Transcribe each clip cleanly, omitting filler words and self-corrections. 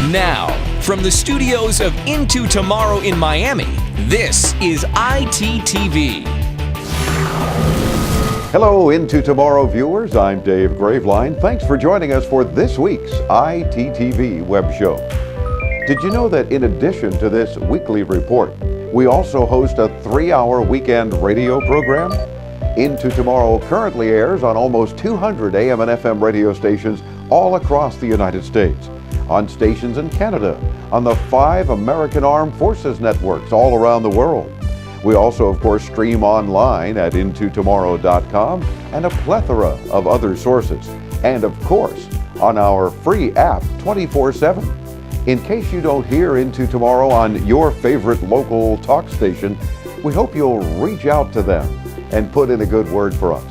Now, from the studios of Into Tomorrow in Miami, this is ITTV. Hello, Into Tomorrow viewers. I'm Dave Graveline. Thanks for joining us for this week's ITTV web show. Did you know that in addition to this weekly report, we also host a 3-hour weekend radio program? Into Tomorrow currently airs on almost 200 AM and FM radio stations all across the United States, on stations in Canada, on the 5 American Armed Forces networks all around the world. We also, of course, stream online at IntoTomorrow.com and a plethora of other sources. And, of course, on our free app 24/7. In case you don't hear Into Tomorrow on your favorite local talk station, we hope you'll reach out to them and put in a good word for us.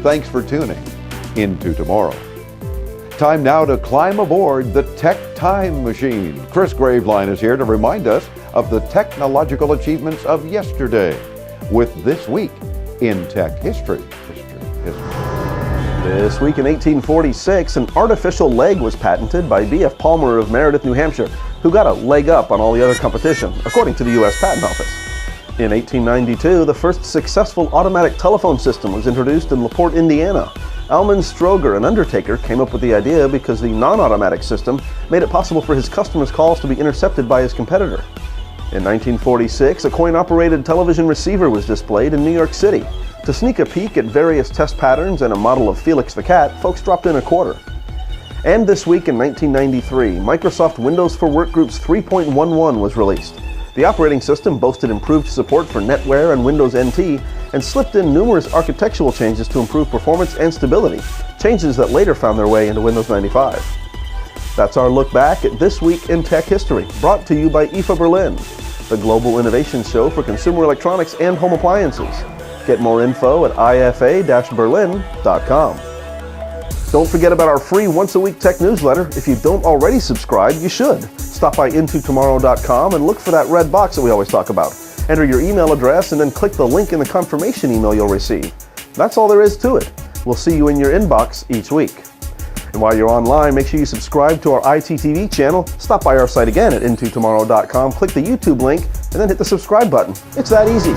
Thanks for tuning Into Tomorrow. Time now to climb aboard the Tech Time Machine. Chris Graveline is here to remind us of the technological achievements of yesterday with This Week in Tech History. This week in 1846, an artificial leg was patented by B.F. Palmer of Meredith, New Hampshire, who got a leg up on all the other competition, according to the U.S. Patent Office. In 1892, the first successful automatic telephone system was introduced in LaPorte, Indiana. Almond Stroger, an undertaker, came up with the idea because the non-automatic system made it possible for his customers' calls to be intercepted by his competitor. In 1946, a coin-operated television receiver was displayed in New York City. To sneak a peek at various test patterns and a model of Felix the Cat, folks dropped in a quarter. And this week in 1993, Microsoft Windows for Workgroups 3.11 was released. The operating system boasted improved support for NetWare and Windows NT and slipped in numerous architectural changes to improve performance and stability, changes that later found their way into Windows 95. That's our look back at This Week in Tech History, brought to you by IFA Berlin, the global innovation show for consumer electronics and home appliances. Get more info at ifa-berlin.com. Don't forget about our free once-a-week tech newsletter. If you don't already subscribe, you should. Stop by IntoTomorrow.com and look for that red box that we always talk about. Enter your email address and then click the link in the confirmation email you'll receive. That's all there is to it. We'll see you in your inbox each week. And while you're online, make sure you subscribe to our ITTV channel. Stop by our site again at IntoTomorrow.com, click the YouTube link, and then hit the subscribe button. It's that easy.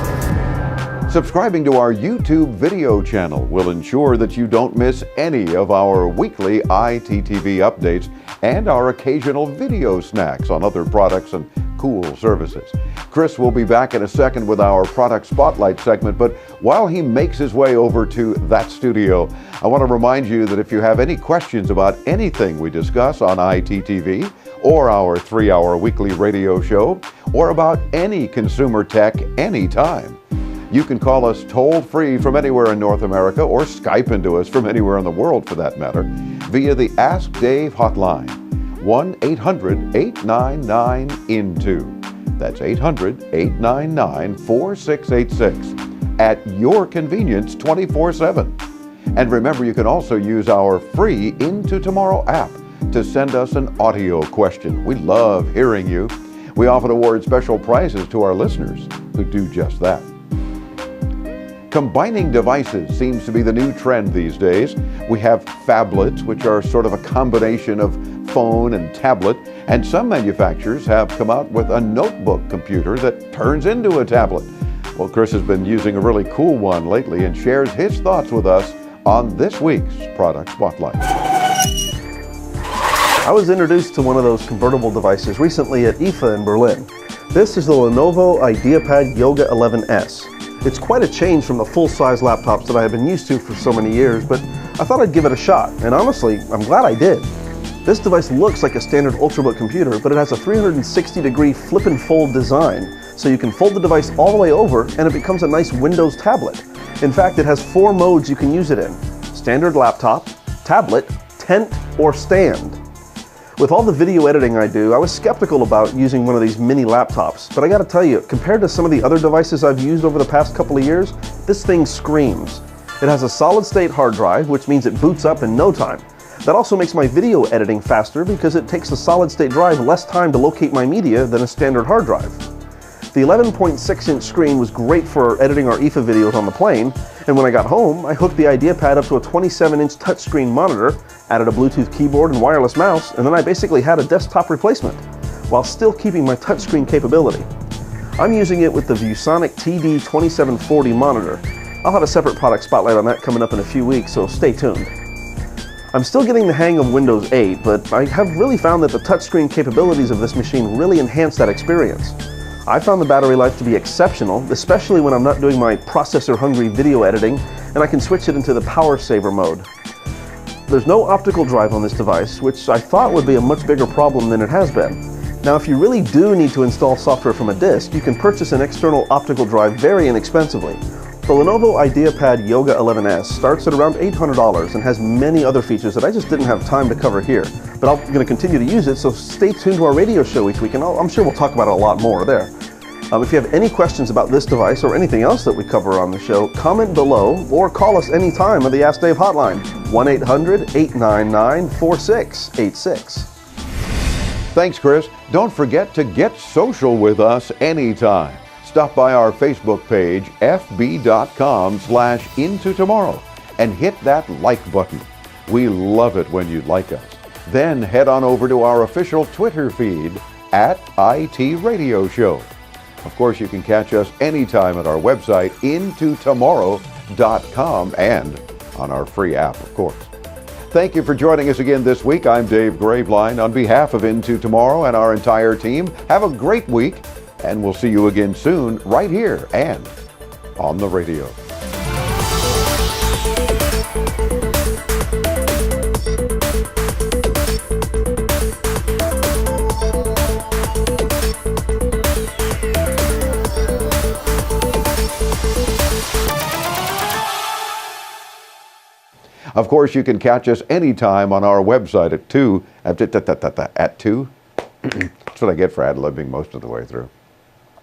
Subscribing to our YouTube video channel will ensure that you don't miss any of our weekly ITTV updates and our occasional video snacks on other products and cool services. Chris will be back in a second with our Product Spotlight segment, but while he makes his way over to that studio, I want to remind you that if you have any questions about anything we discuss on ITTV or our 3-hour weekly radio show, or about any consumer tech anytime, you can call us toll-free from anywhere in North America, or Skype into us from anywhere in the world for that matter, via the Ask Dave hotline, 1-800-899-INTO. That's 800-899-4686, at your convenience 24/7. And remember, you can also use our free Into Tomorrow app to send us an audio question. We love hearing you. We often award special prizes to our listeners who do just that. Combining devices seems to be the new trend these days. We have phablets, which are sort of a combination of phone and tablet, and some manufacturers have come out with a notebook computer that turns into a tablet. Well, Chris has been using a really cool one lately and shares his thoughts with us on this week's Product Spotlight. I was introduced to one of those convertible devices recently at IFA in Berlin. This is the Lenovo IdeaPad Yoga 11S. It's quite a change from the full-size laptops that I have been used to for so many years, but I thought I'd give it a shot, and honestly, I'm glad I did. This device looks like a standard Ultrabook computer, but it has a 360-degree flip and fold design, so you can fold the device all the way over and it becomes a nice Windows tablet. In fact, it has 4 modes you can use it in: standard laptop, tablet, tent, or stand. With all the video editing I do, I was skeptical about using one of these mini laptops, but I gotta tell you, compared to some of the other devices I've used over the past couple of years, this thing screams. It has a solid-state hard drive, which means it boots up in no time. That also makes my video editing faster because it takes the solid-state drive less time to locate my media than a standard hard drive. The 11.6-inch screen was great for editing our IFA videos on the plane, and when I got home, I hooked the IdeaPad up to a 27-inch touchscreen monitor Added a Bluetooth keyboard and wireless mouse, and then I basically had a desktop replacement, while still keeping my touchscreen capability. I'm using it with the ViewSonic TD2740 monitor. I'll have a separate product spotlight on that coming up in a few weeks, so stay tuned. I'm still getting the hang of Windows 8, but I have really found that the touchscreen capabilities of this machine really enhance that experience. I found the battery life to be exceptional, especially when I'm not doing my processor-hungry video editing, and I can switch it into the power saver mode. There's no optical drive on this device, which I thought would be a much bigger problem than it has been. Now, if you really do need to install software from a disk, you can purchase an external optical drive very inexpensively. The Lenovo IdeaPad Yoga 11S starts at around $800 and has many other features that I just didn't have time to cover here. But I'm going to continue to use it, so stay tuned to our radio show each week, and I'm sure we'll talk about it a lot more there. If you have any questions about this device or anything else that we cover on the show, comment below or call us anytime on the Ask Dave hotline, 1-800-899-4686. Thanks, Chris. Don't forget to get social with us anytime. Stop by our Facebook page, fb.com/intotomorrow, and hit that like button. We love it when you like us. Then head on over to our official Twitter feed, @IT Radio Show. Of course, you can catch us anytime at our website, intotomorrow.com, and on our free app, of course. Thank you for joining us again this week. I'm Dave Graveline. On behalf of Into Tomorrow and our entire team, have a great week, and we'll see you again soon, right here and on the radio. Of course, you can catch us anytime on our website at 2. That's what I get for ad-libbing most of the way through.